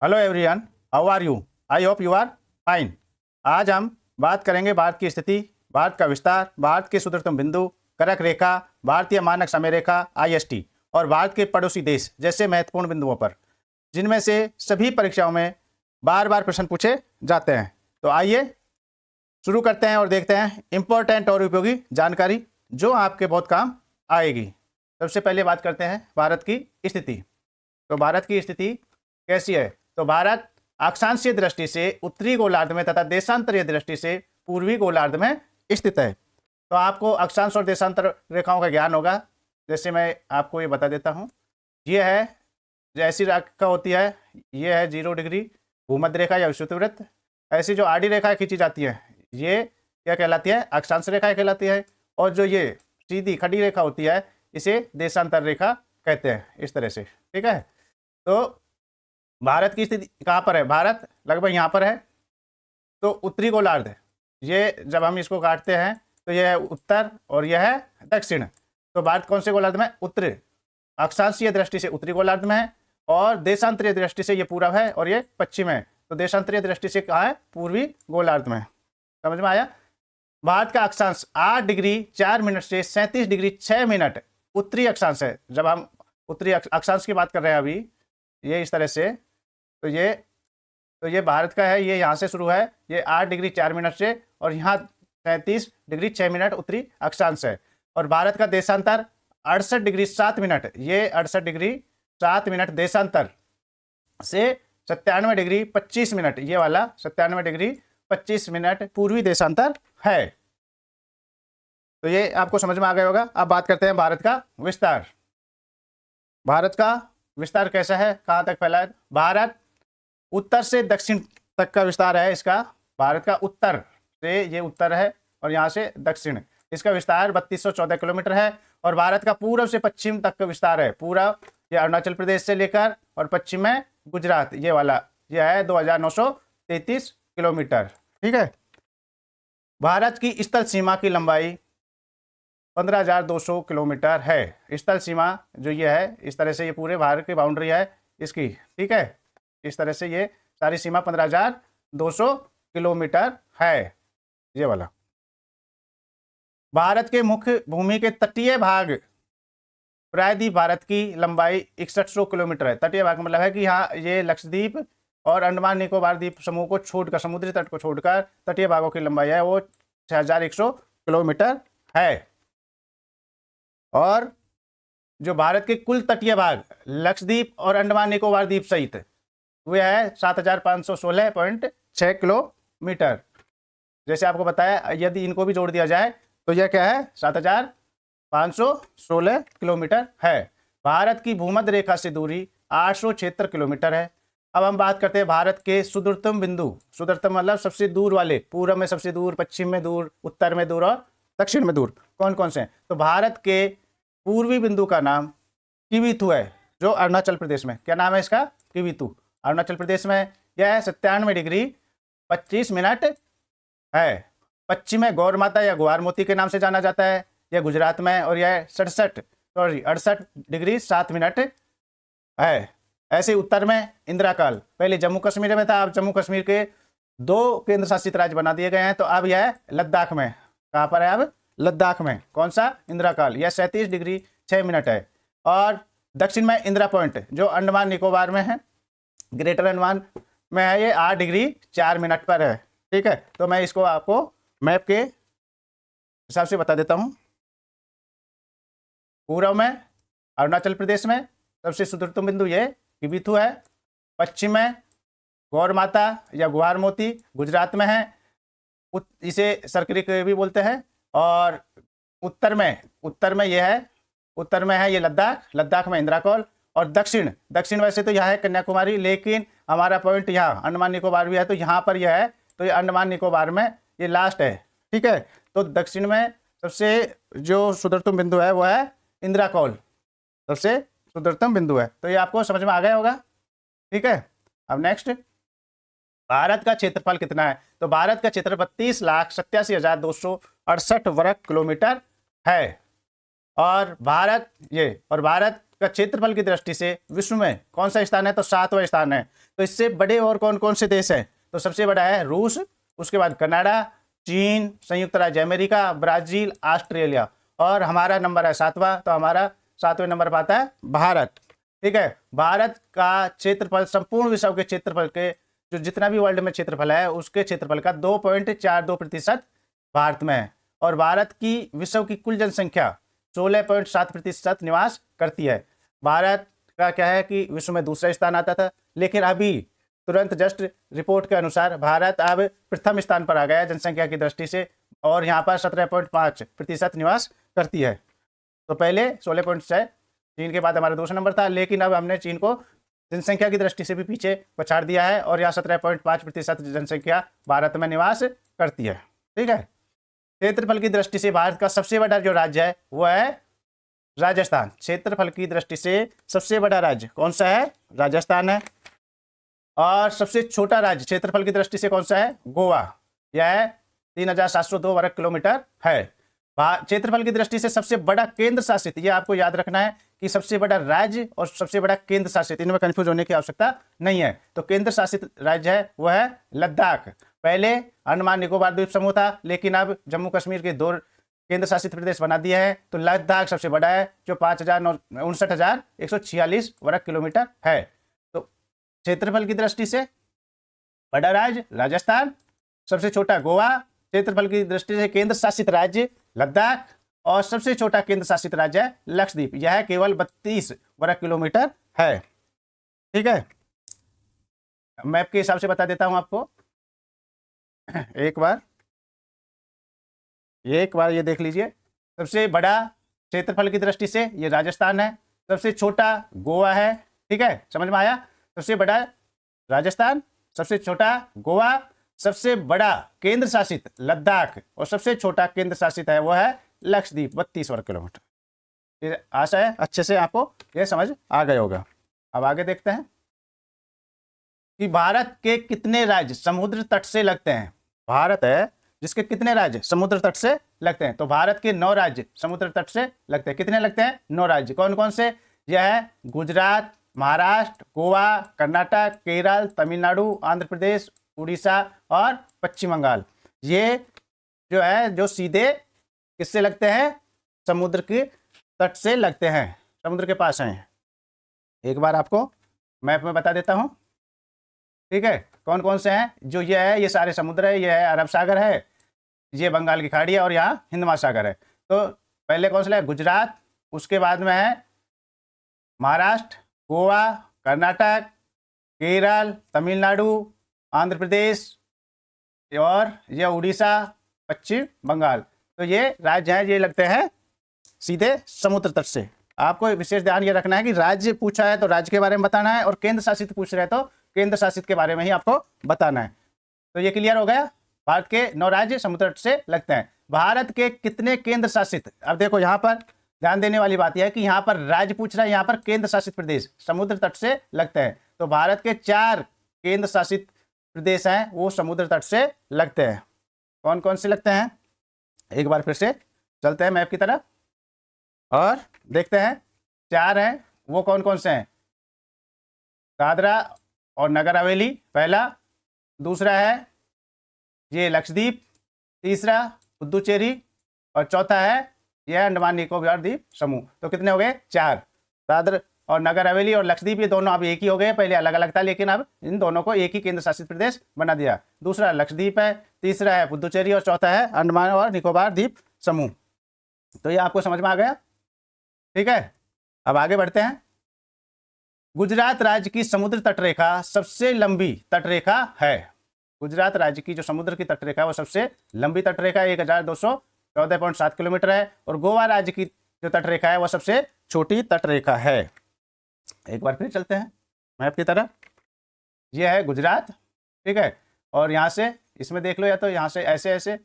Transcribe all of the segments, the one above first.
Hello everyone, how are you? I hope you are fine. आज हम बात करेंगे भारत की स्थिति, भारत का विस्तार, भारत के सुदूरतम बिंदु, कर्क रेखा, भारतीय मानक समय रेखा IST और भारत के पड़ोसी देश जैसे महत्वपूर्ण बिंदुओं पर, जिनमें से सभी परीक्षाओं में बार बार प्रश्न पूछे जाते हैं। तो आइए शुरू करते हैं और देखते हैं इंपॉर्टेंट और उपयोगी जानकारी जो आपके बहुत काम आएगी। सबसे पहले बात करते हैं भारत की स्थिति। तो भारत की स्थिति कैसी है? तो भारत अक्षांशीय दृष्टि से उत्तरी गोलार्ध में तथा देशांतरीय दृष्टि से पूर्वी गोलार्ध में स्थित है। तो आपको अक्षांश और देशांतर रेखाओं का ज्ञान होगा। जैसे मैं आपको ये बता देता हूँ, ये है जैसी रेखा होती है, ये है 0 डिग्री भूमध्य रेखा या विषुवत वृत्त। ऐसी जो आड़ी रेखा खींची जाती है, ये क्या कहलाती है? अक्षांश रेखा कहलाती है। और जो ये सीधी खड़ी रेखा होती है, इसे देशांतर रेखा कहते हैं। इस तरह से, ठीक है। तो भारत की स्थिति कहाँ पर है? भारत लगभग यहाँ पर है। तो उत्तरी गोलार्ध, ये जब हम इसको काटते हैं तो यह है उत्तर और यह है दक्षिण। तो भारत कौन से गोलार्ध में? उत्तरी। अक्षांशीय दृष्टि से उत्तरी गोलार्ध में है और देशांतरीय दृष्टि से ये पूरब है और ये पश्चिम है। तो देशांतरीय दृष्टि से कहाँ है? पूर्वी गोलार्ध में। समझ में आया? भारत का अक्षांश 8 डिग्री 4 मिनट से 37 डिग्री 6 मिनट उत्तरी अक्षांश है। जब हम उत्तरी अक्षांश की बात कर रहे हैं अभी, ये इस तरह से, तो ये भारत का है। ये यहाँ से शुरू है, ये 8 डिग्री 4 मिनट से, और यहाँ 37 डिग्री 6 मिनट उत्तरी अक्षांश है। और भारत का देशांतर 68 डिग्री 7 मिनट, ये 68 डिग्री 7 मिनट देशांतर से 97 डिग्री 25 मिनट, ये वाला 97 डिग्री 25 मिनट पूर्वी देशांतर है। तो ये आपको समझ में आ गया होगा। अब बात करते हैं भारत का विस्तार। भारत का विस्तार कैसा है, कहाँ तक फैला है? भारत उत्तर से दक्षिण तक का विस्तार है इसका। भारत का उत्तर से, ये उत्तर है, और यहाँ से दक्षिण, इसका विस्तार 3214 किलोमीटर है। और भारत का पूर्व से पश्चिम तक का विस्तार है। पूर्व ये अरुणाचल प्रदेश से लेकर, और पश्चिम में गुजरात, ये वाला, ये है 2933 किलोमीटर, ठीक है। भारत की स्थल सीमा की लंबाई 15,200 किलोमीटर है। स्थल सीमा जो ये है, इस तरह से ये पूरे भारत की बाउंड्री है इसकी, ठीक है। इस तरह से ये सारी सीमा 15,200 किलोमीटर है, ये वाला। भारत के मुख्य भूमि के तटीय भाग, प्रायद्वीप भारत की लंबाई 6100 किलोमीटर है। तटीय भाग मतलब है कि यहाँ ये लक्षद्वीप और अंडमान निकोबार द्वीप समूह को छोड़कर, समुद्री तट को छोड़कर तटीय भागों की लंबाई है वो 6100 किलोमीटर है। और जो भारत के कुल तटीय भाग, लक्षद्वीप और अंडमान निकोबार द्वीप सहित, वे है 7516.6 किलोमीटर। जैसे आपको बताया, यदि इनको भी जोड़ दिया जाए तो यह क्या है? 7516 किलोमीटर है। भारत की भूमध्य रेखा से दूरी 876 किलोमीटर है। अब हम बात करते हैं भारत के सुदूरतम बिंदु। सुदूरतम मतलब सबसे दूर वाले, पूर्व में सबसे दूर, पश्चिम में दूर, उत्तर में दूर और दक्षिण में दूर, कौन कौन से हैं? तो भारत के पूर्वी बिंदु का नाम किविथु है, जो अरुणाचल प्रदेश में। क्या नाम है इसका? किविथु, अरुणाचल प्रदेश में। यह है 97 डिग्री 25 मिनट है। पश्चिम में गौर माता या ग्वारमोती के नाम से जाना जाता है, यह गुजरात में। और यह 68 डिग्री 7 मिनट है। ऐसे उत्तर में इंदिराकाल, पहले जम्मू कश्मीर में था, अब जम्मू कश्मीर के 2 केंद्र शासित राज्य बना दिए गए हैं। तो अब यह लद्दाख में। कहाँ पर है अब? लद्दाख में। कौन सा? इंदिराकाल। यह 37 डिग्री 6 मिनट है। और दक्षिण में इंदिरा पॉइंट, जो अंडमान निकोबार में है, ग्रेटर अंडमान में है, ये 8 डिग्री 4 मिनट पर है, ठीक है। तो मैं इसको आपको मैप के हिसाब से बता देता हूँ। पूर्व में अरुणाचल प्रदेश में सबसे सुदूरतम बिंदु ये किविथु है। पश्चिम में गौर माता या ग्वारमोती गुजरात में है, इसे सरक्रिक भी बोलते हैं। और उत्तर में यह है, उत्तर में है ये लद्दाख, लद्दाख में इंदिराकोल। और दक्षिण वैसे तो यह है कन्याकुमारी, लेकिन हमारा पॉइंट यहाँ अंडमान निकोबार भी है, तो यहाँ पर यह है, तो ये अंडमान निकोबार में ये लास्ट है, ठीक है। तो दक्षिण में सबसे जो सुदूरतम बिंदु है वो है इंदिराकोल, सबसे सुदूरतम बिंदु है। तो ये आपको समझ में आ गया होगा, ठीक है। अब नेक्स्ट, भारत का क्षेत्रफल कितना है? तो भारत का क्षेत्र 32,87,268 वर्ग किलोमीटर है। और भारत का क्षेत्रफल की दृष्टि से विश्व में कौन सा स्थान है? तो 7वां स्थान है। तो इससे बड़े और कौन कौन से देश हैं? तो सबसे बड़ा है रूस, उसके बाद कनाडा, चीन, संयुक्त राज्य अमेरिका, ब्राजील, ऑस्ट्रेलिया, और हमारा नंबर है 7वां। तो हमारा 7वें नंबर पर आता है भारत। ठीक है, भारत का क्षेत्रफल संपूर्ण विश्व के क्षेत्रफल के जो जितना भी वर्ल्ड में क्षेत्रफल है उसके क्षेत्रफल का 2.42% भारत में है। और भारत की विश्व की कुल जनसंख्या 16.7% निवास करती है। भारत का क्या है कि विश्व में दूसरा स्थान आता था, लेकिन अभी तुरंत जस्ट रिपोर्ट के अनुसार भारत अब प्रथम स्थान पर आ गया जनसंख्या की दृष्टि से, और यहाँ पर 17.5% निवास करती है। तो पहले 16.6 चीन के बाद हमारा दूसरा नंबर था, लेकिन अब हमने चीन को जनसंख्या की दृष्टि से भी पीछे पछाड़ दिया है, और यहाँ 17.5% जनसंख्या भारत में निवास करती है। ठीक है, क्षेत्रफल की दृष्टि से भारत का सबसे बड़ा जो राज्य है वो है राजस्थान। क्षेत्रफल की दृष्टि से सबसे बड़ा राज्य कौन सा है? राजस्थान है। और सबसे छोटा राज्य क्षेत्रफल की दृष्टि से कौन सा है? गोवा। यह 3702 वर्ग किलोमीटर है। क्षेत्रफल की दृष्टि से सबसे बड़ा केंद्र शासित, ये आपको याद रखना है कि सबसे बड़ा राज्य और सबसे बड़ा केंद्र शासित, इनमें कंफ्यूज होने की आवश्यकता नहीं है। तो केंद्र शासित राज्य है वह है लद्दाख। पहले अंडमान निकोबार द्वीप समूह था, लेकिन अब जम्मू कश्मीर के 2 केंद्र शासित प्रदेश बना दिया है। तो लद्दाख सबसे बड़ा है जो 59,146 वर्ग किलोमीटर है। तो क्षेत्रफल की दृष्टि से बड़ा राज्य राजस्थान, सबसे छोटा गोवा, क्षेत्रफल की दृष्टि से केंद्र शासित राज्य लद्दाख, और सबसे छोटा केंद्र शासित राज्य है लक्षद्वीप। यह केवल 32 वर्ग किलोमीटर है। ठीक है, मैप के हिसाब से बता देता हूं आपको। एक बार ये देख लीजिए। सबसे बड़ा क्षेत्रफल की दृष्टि से ये राजस्थान है, सबसे छोटा गोवा है। ठीक है, समझ में आया? सबसे बड़ा राजस्थान, सबसे छोटा गोवा, सबसे बड़ा केंद्र शासित लद्दाख, और सबसे छोटा केंद्र शासित है वो है लक्षद्वीप, 32 वर्ग किलोमीटर। ये आशा है अच्छे से आपको ये समझ आ गया होगा। अब आगे देखते हैं कि भारत के कितने राज्य समुद्र तट से लगते हैं। भारत है जिसके कितने राज्य समुद्र तट से लगते हैं। तो भारत के 9 राज्य समुद्र तट से लगते हैं। कितने लगते हैं? 9 राज्य। कौन कौन से? यह है गुजरात, महाराष्ट्र, गोवा, कर्नाटक, केरल, तमिलनाडु, आंध्र प्रदेश, उड़ीसा और पश्चिम बंगाल। ये जो है जो सीधे किससे लगते हैं? समुद्र के तट से लगते हैं, समुद्र के पास हैं। एक बार आपको मैप में बता देता हूं। ठीक है, कौन कौन से हैं? जो ये है ये सारे समुद्र है। ये है अरब सागर है, ये बंगाल की खाड़ी है, और यहाँ हिंद महासागर है। तो पहले कौन सा है? गुजरात, उसके बाद में है महाराष्ट्र, गोवा, कर्नाटक, केरल, तमिलनाडु, आंध्र प्रदेश और ये उड़ीसा, पश्चिम बंगाल। तो ये राज्य हैं, ये लगते हैं सीधे समुद्र तट से। आपको विशेष ध्यान ये रखना है कि राज्य पूछा है तो राज्य के बारे में बताना है, और केंद्र शासित पूछ रहे हैं तो केंद्र शासित के बारे में ही आपको बताना है। तो ये क्लियर हो गया। भारत के 9 राज्य समुद्र तट से लगते हैं। भारत के कितने केंद्र शासित, अब देखो यहाँ पर ध्यान देने वाली बात यह है कि यहाँ पर राज्य पूछ रहा है, यहाँ पर केंद्र शासित प्रदेश समुद्र तट से लगते हैं। तो भारत के 4 केंद्र शासित प्रदेश हैं वो समुद्र तट से लगते हैं। कौन कौन से लगते हैं? एक बार फिर से चलते हैं मैप की तरफ और देखते हैं। 4 हैं, वो कौन कौन से हैं? दादरा और नगर हवेली पहला, दूसरा है ये लक्षद्वीप, तीसरा पुदुचेरी, और चौथा है यह अंडमान निकोबार द्वीप समूह। तो कितने हो गए? 4। दादरा और नगर हवेली और लक्षद्वीप ये दोनों अब एक ही हो गए। पहले अलग अलग था, लेकिन अब इन दोनों को एक ही केंद्र शासित प्रदेश बना दिया। दूसरा लक्षद्वीप है, तीसरा है पुदुचेरी, और चौथा है अंडमान और निकोबार द्वीप समूह। तो ये आपको समझ में आ गया। ठीक है, अब आगे बढ़ते हैं। गुजरात राज्य की समुद्र तटरेखा सबसे लंबी तटरेखा है। गुजरात राज्य की जो समुद्र की तटरेखा है वो सबसे लंबी तटरेखा 1214.7 किलोमीटर है, और गोवा राज्य की जो तटरेखा है वो सबसे छोटी तटरेखा है। एक बार फिर चलते हैं मैप की तरफ। यह है गुजरात। ठीक है, और यहाँ से इसमें देख लो, या तो यहाँ से ऐसे ऐसे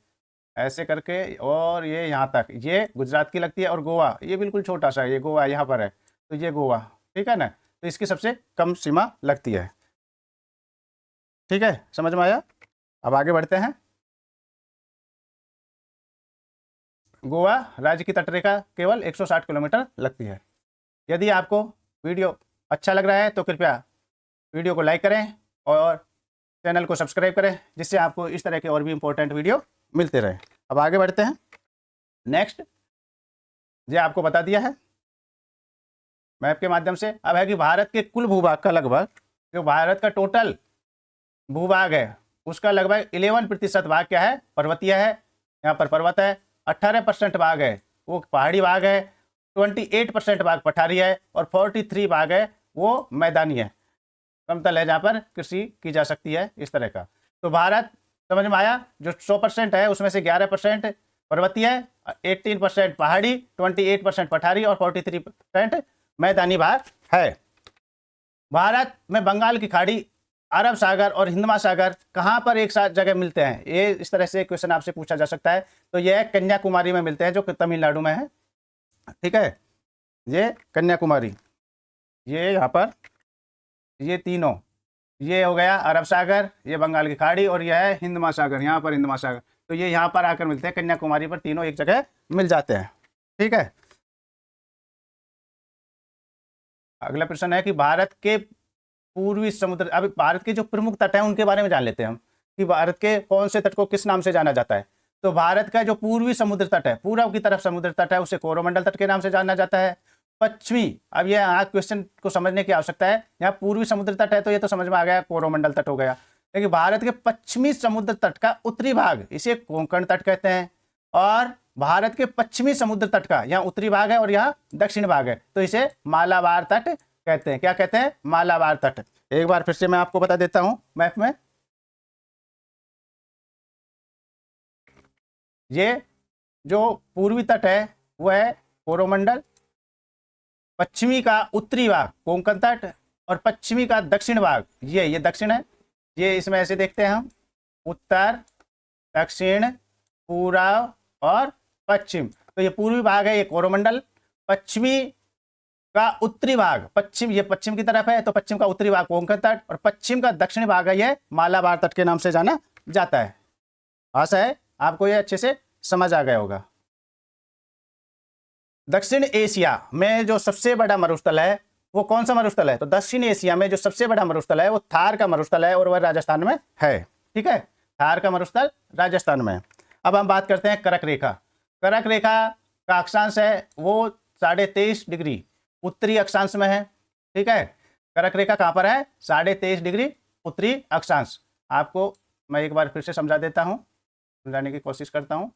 ऐसे करके, और ये यहाँ तक ये गुजरात की लगती है, और गोवा ये बिल्कुल छोटा सा, ये गोवा यहाँ पर है, तो ये गोवा। ठीक है ना, तो इसकी सबसे कम सीमा लगती है। ठीक है, समझ में आया। अब आगे बढ़ते हैं। गोवा राज्य की तटरेखा केवल 160 किलोमीटर लगती है। यदि आपको वीडियो अच्छा लग रहा है तो कृपया वीडियो को लाइक करें और चैनल को सब्सक्राइब करें, जिससे आपको इस तरह के और भी इम्पोर्टेंट वीडियो मिलते रहें। अब आगे बढ़ते हैं। नेक्स्ट ये आपको बता दिया है मैप के माध्यम से। अब है कि भारत के कुल भूभाग का लगभग, जो भारत का टोटल भूभाग है उसका लगभग 11% भाग क्या है, पर्वतीय है। यहाँ पर पर्वत है। 18% भाग है वो पहाड़ी भाग है। 28% भाग पठारी है और 43 भाग है वो मैदानी है, समतल है, जहाँ पर कृषि की जा सकती है, इस तरह का। तो भारत समझ में आया। जो 100% है उसमें से 11% पर्वतीय है, 18% पहाड़ी, 28% पठारी और 43% मैदानी भाग है। भारत में बंगाल की खाड़ी, अरब सागर और हिंद महासागर कहाँ पर एक साथ जगह मिलते हैं, ये इस तरह से क्वेश्चन आपसे पूछा जा सकता है। तो यह कन्याकुमारी में मिलते हैं, जो तमिलनाडु में है। ठीक है, ये कन्याकुमारी, ये यहाँ पर, ये तीनों, ये हो गया अरब सागर, ये बंगाल की खाड़ी और यह है हिंद महासागर, यहाँ पर हिंद महासागर। तो ये यहाँ पर आकर मिलते हैं, कन्याकुमारी पर तीनों एक जगह मिल जाते हैं। ठीक है, अगला प्रश्न है कि भारत के पूर्वी समुद्र, अब भारत के जो प्रमुख तट हैं उनके बारे में जान लेते हैं हम, कि भारत के कौन से तट को किस नाम से जाना जाता है। तो भारत का जो पूर्वी समुद्र तट है, पूर्व की तरफ समुद्र तट है, उसे कोरोमंडल तट के नाम से जाना जाता है। पश्चिमी, अब ये यहाँ क्वेश्चन को समझने की आवश्यकता है। यहाँ पूर्वी समुद्र तट है तो ये तो समझ में आ गया, कोरोमंडल तट हो गया। लेकिन भारत के पश्चिमी समुद्र तट का उत्तरी भाग, इसे कोंकण तट कहते हैं। और भारत के पश्चिमी समुद्र तट का यहाँ उत्तरी भाग है और यहाँ दक्षिण भाग है, तो इसे मालाबार तट कहते हैं। क्या कहते हैं? मालाबार तट। एक बार फिर से मैं आपको बता देता हूं मैप में। ये जो पूर्वी तट है वो है कोरोमंडल, पश्चिमी का उत्तरी भाग कोंकण तट और पश्चिमी का दक्षिण भाग ये दक्षिण है। ये इसमें ऐसे देखते हैं हम, उत्तर, दक्षिण, पूर्व और पश्चिम। तो ये पूर्वी भाग है, ये कोरोमंडल। पश्चिमी का उत्तरी भाग, पश्चिम, ये पश्चिम की तरफ है तो पश्चिम का उत्तरी भाग कोंकण तट और पश्चिम का दक्षिणी भाग है ये मालाबार तट के नाम से जाना जाता है। आशा है आपको ये अच्छे से समझ आ गया होगा। दक्षिण एशिया में जो सबसे बड़ा मरुस्थल है वो कौन सा मरुस्थल है? तो दक्षिण एशिया में जो सबसे बड़ा मरुस्थल है वो थार का मरुस्थल है और वह राजस्थान में है। ठीक है, थार का मरुस्थल राजस्थान में है। अब हम बात करते हैं कर्क रेखा। कर्क रेखा का अक्षांश है वो 23.5 डिग्री उत्तरी अक्षांश में है। ठीक है, कर्क रेखा कहाँ पर है? 23.5 डिग्री उत्तरी अक्षांश। आपको मैं एक बार फिर से समझा देता हूँ, समझाने की कोशिश करता हूँ।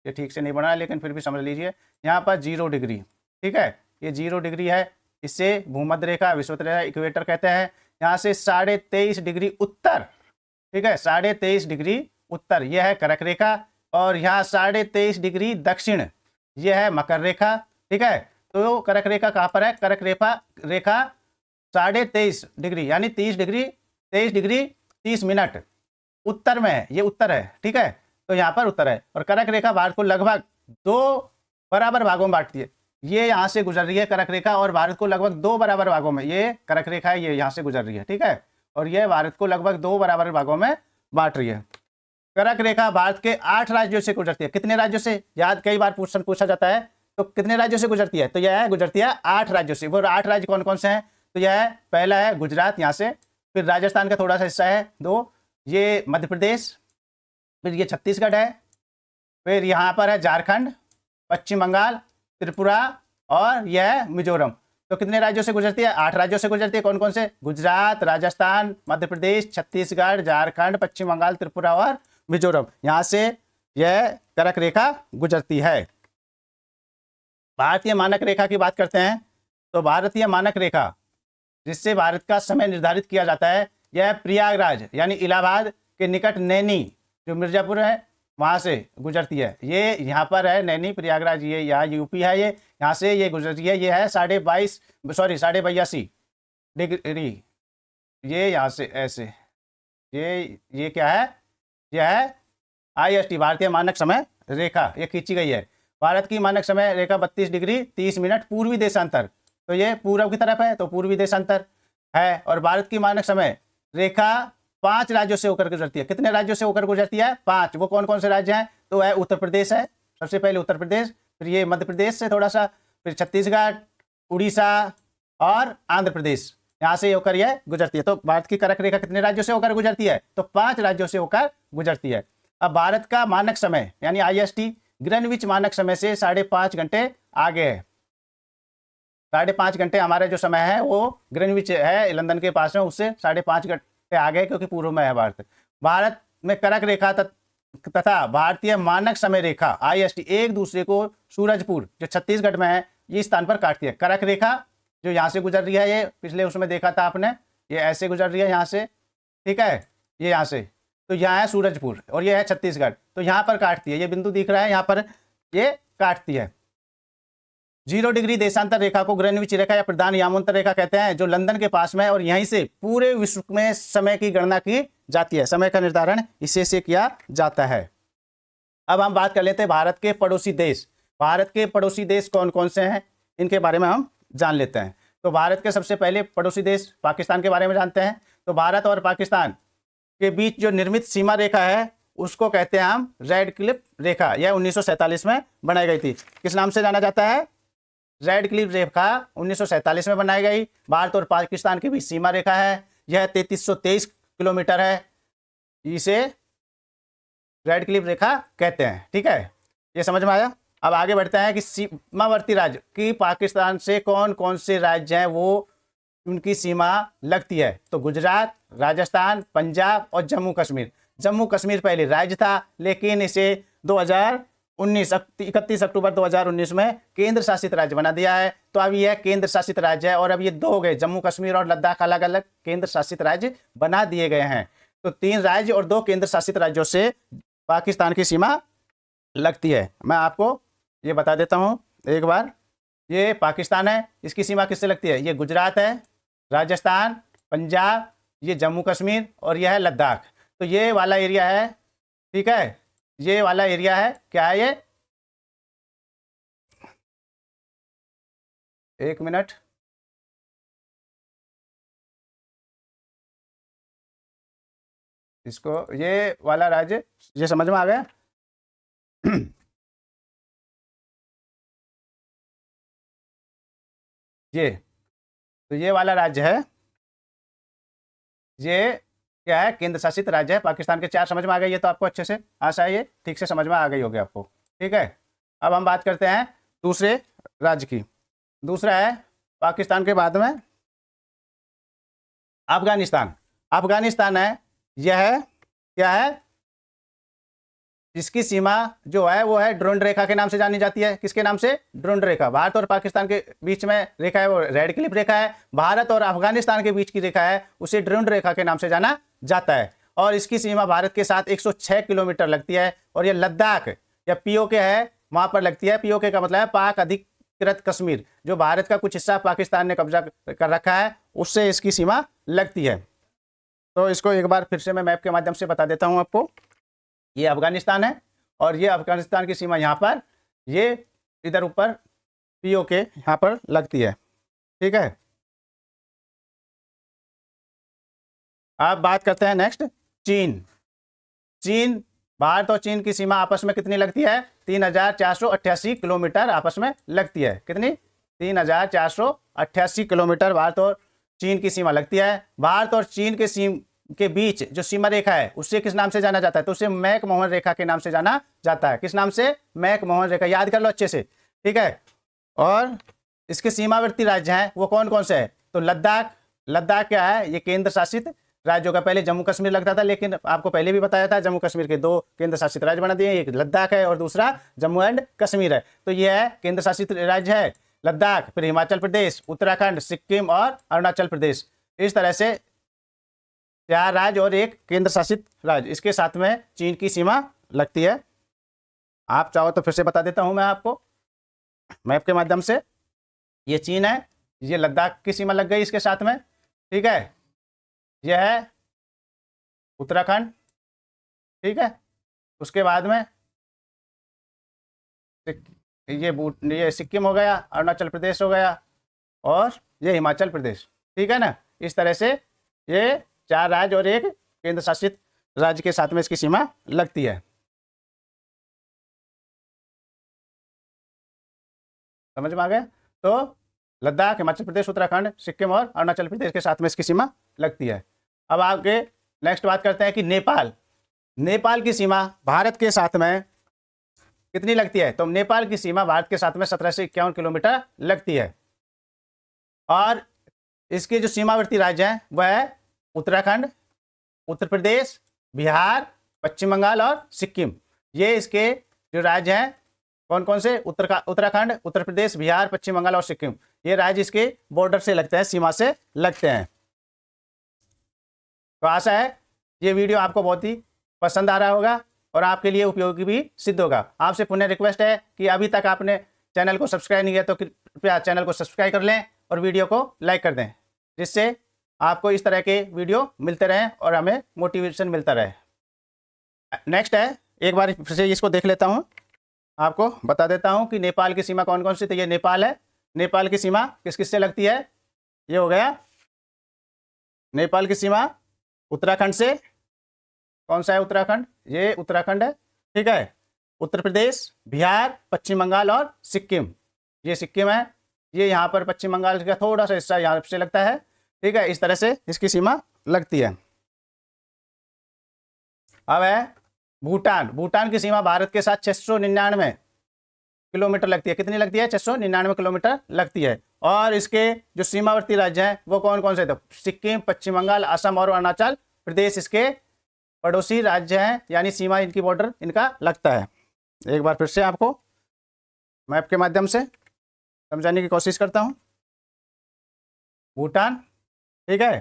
ये ठीक से नहीं बना लेकिन फिर भी समझ लीजिए। यहाँ पर 0 डिग्री, ठीक है, ये 0 डिग्री है, इससे भूमध्य रेखा, विषुवत रेखा, इक्वेटर कहते हैं। यहाँ से 23.5 डिग्री उत्तर, ठीक है, 23.5 डिग्री उत्तर, यह है कर्क रेखा। और यहाँ 23.5 डिग्री दक्षिण, यह है मकर रेखा। ठीक है, तो कर्क रेखा कहाँ पर है? कर्क रेखा 23.5 डिग्री यानी 30 डिग्री 23 डिग्री 30 मिनट उत्तर में है, ये उत्तर है। ठीक है, तो यहाँ पर उत्तर है। और कर्क रेखा भारत को लगभग 2 बराबर भागों में बांटती है। ये यहाँ से गुजर रही है कर्क रेखा और भारत को लगभग 2 बराबर भागों में, ये कर्क रेखा है, ये यहाँ से गुजर रही है। ठीक है, और ये भारत को लगभग 2 बराबर भागों में बांट रही है। कर्क रेखा भारत के 8 राज्यों से गुजरती है। कितने राज्यों से? याद कई बार पूछा जाता है, तो कितने राज्यों से गुजरती है? तो यह है गुजरती है 8 राज्यों से। वो 8 राज्य कौन कौन से हैं? तो यह है, पहला है गुजरात, यहाँ से, फिर राजस्थान का थोड़ा सा हिस्सा है 2, ये मध्य प्रदेश, फिर ये छत्तीसगढ़ है, फिर यहाँ पर है झारखंड, पश्चिम बंगाल, त्रिपुरा और यह है मिजोरम। तो कितने राज्यों से गुजरती है? 8 राज्यों से गुजरती है। कौन कौन से? गुजरात, राजस्थान, मध्य प्रदेश, छत्तीसगढ़, झारखंड, पश्चिम बंगाल, त्रिपुरा और मिजोरम, यहाँ से यह कर्क रेखा गुजरती है। भारतीय मानक रेखा की बात करते हैं, तो भारतीय मानक रेखा जिससे भारत का समय निर्धारित किया जाता है, यह प्रयागराज यानी इलाहाबाद के निकट नैनी, जो मिर्जापुर है, वहाँ से गुजरती है। ये यहाँ पर है नैनी, प्रयागराज, ये यहाँ यूपी है, ये यहाँ से ये गुजरती है। ये है 82 डिग्री, ये यहाँ से ऐसे, ये क्या है? यह है IST, भारतीय मानक समय रेखा, ये खींची गई है। भारत की मानक समय रेखा 32 डिग्री 30 मिनट पूर्वी देशांतर, तो ये पूर्व की तरफ है, तो पूर्वी देशांतर है। और भारत की मानक समय रेखा 5 राज्यों से होकर गुजरती है। कितने राज्यों से होकर गुजरती है? 5। वो कौन कौन से राज्य हैं? तो है उत्तर प्रदेश है, सबसे पहले उत्तर प्रदेश, फिर ये मध्य प्रदेश से थोड़ा सा, फिर छत्तीसगढ़, उड़ीसा और आंध्र प्रदेश, यहाँ से होकर यह गुजरती है। तो भारत की कर्क रेखा कितने राज्यों से होकर गुजरती है? तो 5 राज्यों से होकर गुजरती है। अब भारत का मानक समय यानी IST ग्रीनविच मानक समय से 5.5 घंटे आगे है। 5.5 घंटे हमारा जो समय है वो ग्रीनविच है लंदन के पास में, उससे 5.5 घंटे आगे क्योंकि पूर्व में है भारत। भारत में कर्क रेखा तथा भारतीय मानक समय रेखा IST एक दूसरे को सूरजपुर जो छत्तीसगढ़ में है ये स्थान पर काटती है। कर्क रेखा जो यहाँ से गुजर रही है, ये पिछले उसमें देखा था आपने, ये ऐसे गुजर रही है यहाँ से, ठीक है, ये यहाँ से, तो यहाँ है सूरजपुर और ये है छत्तीसगढ़, तो यहाँ पर काटती है। ये बिंदु दिख रहा है यहाँ पर, ये काटती है। 0 डिग्री देशांतर रेखा को ग्रीनविच रेखा या प्रधान यामांतर रेखा कहते हैं, जो लंदन के पास में है और यहीं से पूरे विश्व में समय की गणना की जाती है। समय का निर्धारण इसे से किया जाता है। अब हम बात कर लेते हैं भारत के पड़ोसी देश। भारत के पड़ोसी देश कौन कौन से हैं इनके बारे में हम जान लेते हैं। तो भारत के सबसे पहले पड़ोसी देश पाकिस्तान के बारे में जानते हैं। तो भारत और पाकिस्तान के बीच जो निर्मित सीमा रेखा है उसको कहते हैं हम रेड क्लिफ रेखा। यह 1947 में बनाई गई थी। किस नाम से जाना जाता है? रेड क्लिफ रेखा 1947 में बनाई गई। भारत और पाकिस्तान के बीच सीमा रेखा है, यह 3323 किलोमीटर है। इसे रेड क्लिफ रेखा कहते हैं। ठीक है, ये समझ में आया। अब आगे बढ़ते हैं कि सीमावर्ती राज्य की पाकिस्तान से कौन कौन से राज्य हैं वो उनकी सीमा लगती है। तो गुजरात, राजस्थान, पंजाब और जम्मू कश्मीर। जम्मू कश्मीर पहले राज्य था लेकिन इसे 31 अक्टूबर 2019 में केंद्र शासित राज्य बना दिया है। तो अब यह केंद्र शासित राज्य है और अब ये 2 हो गए, जम्मू कश्मीर और लद्दाख अलग अलग केंद्र शासित राज्य बना दिए गए हैं। तो 3 राज्य और 2 केंद्र शासित राज्यों से पाकिस्तान की सीमा लगती है। मैं आपको ये बता देता हूँ एक बार। ये पाकिस्तान है, इसकी सीमा किससे लगती है? ये गुजरात है, राजस्थान, पंजाब, ये जम्मू कश्मीर और यह है लद्दाख। तो ये वाला एरिया है, ठीक है, ये वाला एरिया है, क्या है ये? एक मिनट, इसको ये वाला राज्य, ये समझ में आ गया? ये तो ये वाला राज्य है, ये क्या है? केंद्र शासित राज्य है। पाकिस्तान के 4 समझ में आ गई, ये तो आपको अच्छे से आशा है ये ठीक से समझ में आ गई होगी आपको। ठीक है, अब हम बात करते हैं दूसरे राज्य की। दूसरा है पाकिस्तान के बाद में अफगानिस्तान। अफगानिस्तान है, यह क्या है? इसकी सीमा जो है वो है ड्रोन रेखा के नाम से जानी जाती है। किसके नाम से? ड्रोन रेखा। भारत और पाकिस्तान के बीच में रेखा है वो रेड क्लिफ रेखा है। भारत और अफगानिस्तान के बीच की रेखा है उसे ड्रोन रेखा के नाम से जाना जाता है। और इसकी सीमा भारत के साथ 106 किलोमीटर लगती है। और ये लद्दाख या POK है, वहां पर लगती है। POK का मतलब है पाक अधिकृत कश्मीर, जो भारत का कुछ हिस्सा पाकिस्तान ने कब्जा कर रखा है, उससे इसकी सीमा लगती है। तो इसको एक बार फिर से मैं मैप के माध्यम से बता देता हूं आपको। ये अफगानिस्तान है और ये अफगानिस्तान की सीमा यहाँ पर, ये इधर ऊपर POK यहाँ पर लगती है। ठीक है, अब बात करते हैं नेक्स्ट चीन। चीन, भारत और चीन की सीमा आपस में कितनी लगती है? 3488 किलोमीटर आपस में लगती है। कितनी? 3488 किलोमीटर भारत और चीन की सीमा लगती है। भारत और चीन के बीच जो सीमा रेखा है उससे किस नाम से जाना जाता है? तो उसे मैक-मोहन रेखा के नाम से जाना जाता है। किस नाम से? मैक-मोहन रेखा। याद कर लो अच्छे से, ठीक है। और इसके सीमावर्ती राज्य हैं वो कौन कौन से है? तो लद्दाख। लद्दाख क्या है? ये केंद्र शासित राज्यों का, पहले जम्मू कश्मीर लगता था लेकिन आपको पहले भी बताया था जम्मू कश्मीर के 2 केंद्र शासित राज्य बना दिए, एक लद्दाख है और दूसरा जम्मू एंड कश्मीर है। तो ये है केंद्र शासित राज्य है लद्दाख, फिर हिमाचल प्रदेश, उत्तराखंड, सिक्किम और अरुणाचल प्रदेश। इस तरह से 4 राज्य और एक केंद्र शासित राज्य, इसके साथ में चीन की सीमा लगती है। आप चाहो तो फिर से बता देता हूं मैं आपको मैप के माध्यम से। ये चीन है, ये लद्दाख की सीमा लग गई इसके साथ में, ठीक है। यह है उत्तराखंड, ठीक है। उसके बाद में ये सिक्किम हो गया, अरुणाचल प्रदेश हो गया और ये हिमाचल प्रदेश, ठीक है ना। इस तरह से ये 4 राज्य और एक केंद्र शासित राज्य के साथ में इसकी सीमा लगती है। समझ में आ गया? तो लद्दाख, हिमाचल प्रदेश, उत्तराखंड, सिक्किम और अरुणाचल प्रदेश के साथ में इसकी सीमा लगती है। अब आगे नेक्स्ट बात करते हैं कि नेपाल। नेपाल की सीमा भारत के साथ में कितनी लगती है? तो नेपाल की सीमा भारत के साथ में 1751 किलोमीटर लगती है। और इसके जो सीमावर्ती राज्य हैं वह है उत्तराखंड, उत्तर प्रदेश, बिहार, पश्चिम बंगाल और सिक्किम। ये इसके जो राज्य हैं कौन कौन से? उत्तराखंड, उत्तर प्रदेश, बिहार, पश्चिम बंगाल और सिक्किम। ये राज्य इसके बॉर्डर से लगते हैं, सीमा से लगते हैं। तो आशा है ये वीडियो आपको बहुत ही पसंद आ रहा होगा और आपके लिए उपयोगी भी सिद्ध होगा। आपसे पुनः रिक्वेस्ट है कि अभी तक आपने चैनल को सब्सक्राइब नहीं किया तो कृपया चैनल को सब्सक्राइब कर लें और वीडियो को लाइक कर दें, जिससे आपको इस तरह के वीडियो मिलते रहें और हमें मोटिवेशन मिलता रहे। नेक्स्ट है, एक बार फिर से इसको देख लेता हूँ, आपको बता देता हूँ कि नेपाल की सीमा कौन कौन सी। तो ये नेपाल है। नेपाल की सीमा किस किस से लगती है? ये हो गया नेपाल की सीमा उत्तराखंड से। कौन सा है उत्तराखंड? ये उत्तराखंड है, ठीक है। उत्तर प्रदेश, बिहार, पश्चिम बंगाल और सिक्किम। ये सिक्किम है। ये यहाँ पर पश्चिम बंगाल का थोड़ा सा हिस्सा यहाँ से लगता है, ठीक है। इस तरह से इसकी सीमा लगती है। अब है भूटान। भूटान की सीमा भारत के साथ 699 किलोमीटर लगती है। कितनी लगती है? 699 किलोमीटर लगती है। और इसके जो सीमावर्ती राज्य हैं वो कौन कौन से? तो सिक्किम, पश्चिम बंगाल, असम और अरुणाचल प्रदेश इसके पड़ोसी राज्य हैं, यानी सीमा इनकी बॉर्डर इनका लगता है। एक बार फिर से आपको मैप के माध्यम से समझाने की कोशिश करता हूँ। भूटान, ठीक है।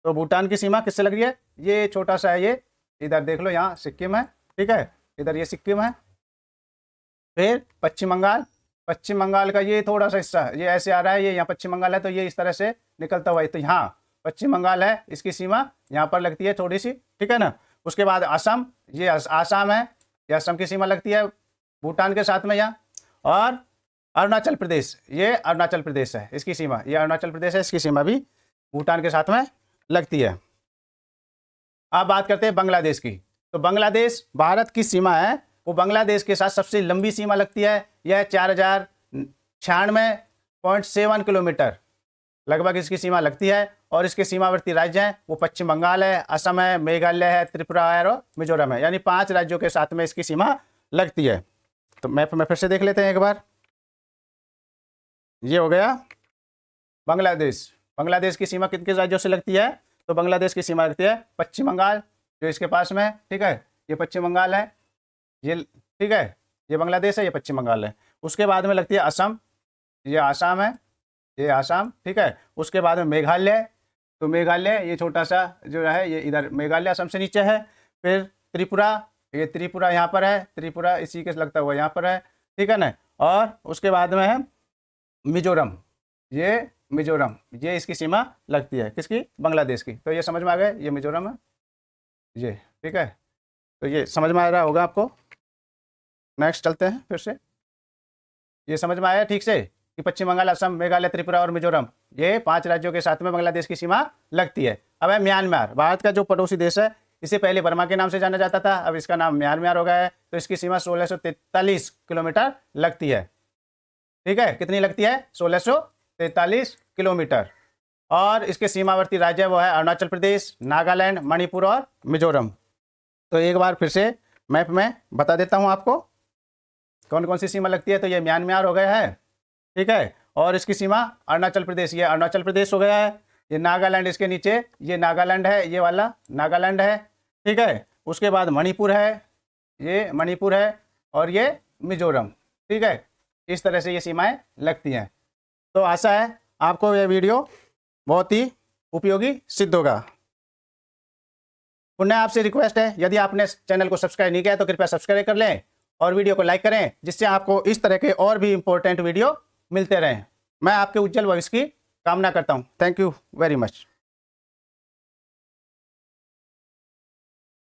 तो भूटान की सीमा किससे लग रही है? ये छोटा सा है, ये इधर देख लो, यहाँ सिक्किम है, ठीक है। इधर ये सिक्किम है। फिर पश्चिम बंगाल, पश्चिम बंगाल का ये थोड़ा सा हिस्सा ये ऐसे आ रहा है, ये यहाँ पश्चिम बंगाल है, तो ये इस तरह से निकलता हुआ है। तो यहाँ पश्चिम बंगाल है, इसकी सीमा यहाँ पर लगती है थोड़ी सी, ठीक है ना। उसके बाद असम, ये आसाम है, ये असम की सीमा लगती है भूटान के साथ में यहाँ। और अरुणाचल प्रदेश, ये अरुणाचल प्रदेश है, इसकी सीमा, ये अरुणाचल प्रदेश है, इसकी सीमा भी भूटान के साथ में लगती है। अब बात करते हैं बांग्लादेश की। तो बांग्लादेश भारत की सीमा है, वो बांग्लादेश के साथ सबसे लंबी सीमा लगती है। यह 4096.7 किलोमीटर लगभग इसकी सीमा लगती है। और इसके सीमावर्ती राज्य हैं वो पश्चिम बंगाल है, असम है, मेघालय है, त्रिपुरा है और मिजोरम है, यानी 5 राज्यों के साथ में इसकी सीमा लगती है। तो मैप में फिर से देख लेते हैं एक बार। ये हो गया बांग्लादेश। बांग्लादेश की सीमा किन किन राज्यों से लगती है? तो बांग्लादेश की सीमा लगती है पश्चिम बंगाल, जो इसके पास में है, ठीक है। ये पश्चिम बंगाल है, ये, ठीक है। ये बांग्लादेश है, ये पश्चिम बंगाल है। उसके बाद में लगती है असम, ये आसाम है, ये आसाम, ठीक है। उसके बाद में मेघालय, तो मेघालय ये छोटा सा जो है ये इधर मेघालय असम से नीचे है। फिर त्रिपुरा, ये त्रिपुरा यहाँ पर है, त्रिपुरा इसी के लगता हुआ यहाँ पर है, ठीक है ना। और उसके बाद में है मिजोरम, ये मिजोरम, ये इसकी सीमा लगती है किसकी? बांग्लादेश की। तो ये समझ में आ गए, ये मिजोरम है, ये, ठीक है। तो ये समझ में आ रहा होगा आपको। नेक्स्ट चलते हैं फिर से। ये समझ में आया ठीक से कि पश्चिम बंगाल, असम, मेघालय, त्रिपुरा और मिजोरम, ये 5 राज्यों के साथ में बांग्लादेश की सीमा लगती है। अब है म्यांमार, भारत का जो पड़ोसी देश है। इसे पहले बर्मा के नाम से जाना जाता था, अब इसका नाम म्यांमार हो गया है। तो इसकी सीमा 1643 किलोमीटर लगती है, ठीक है। कितनी लगती है? 1643 किलोमीटर। और इसके सीमावर्ती राज्य वो है अरुणाचल प्रदेश, नागालैंड, मणिपुर और मिजोरम। तो एक बार फिर से मैप में बता देता हूँ आपको कौन कौन सी सीमा लगती है। तो ये म्यांमार हो गया है, ठीक है। और इसकी सीमा अरुणाचल प्रदेश, ये अरुणाचल प्रदेश हो गया है। ये नागालैंड इसके नीचे, ये नागालैंड है, ये वाला नागालैंड है, ठीक है। उसके बाद मणिपुर है, ये मणिपुर है, और ये मिजोरम, ठीक है। इस तरह से ये सीमाएं लगती हैं। तो आशा है आपको यह वीडियो बहुत ही उपयोगी सिद्ध होगा। पुनः आपसे रिक्वेस्ट है, यदि आपने चैनल को सब्सक्राइब नहीं किया तो कृपया सब्सक्राइब कर लें और वीडियो को लाइक करें, जिससे आपको इस तरह के और भी इंपॉर्टेंट वीडियो मिलते रहें। मैं आपके उज्जवल भविष्य की कामना करता हूं। Thank you very much.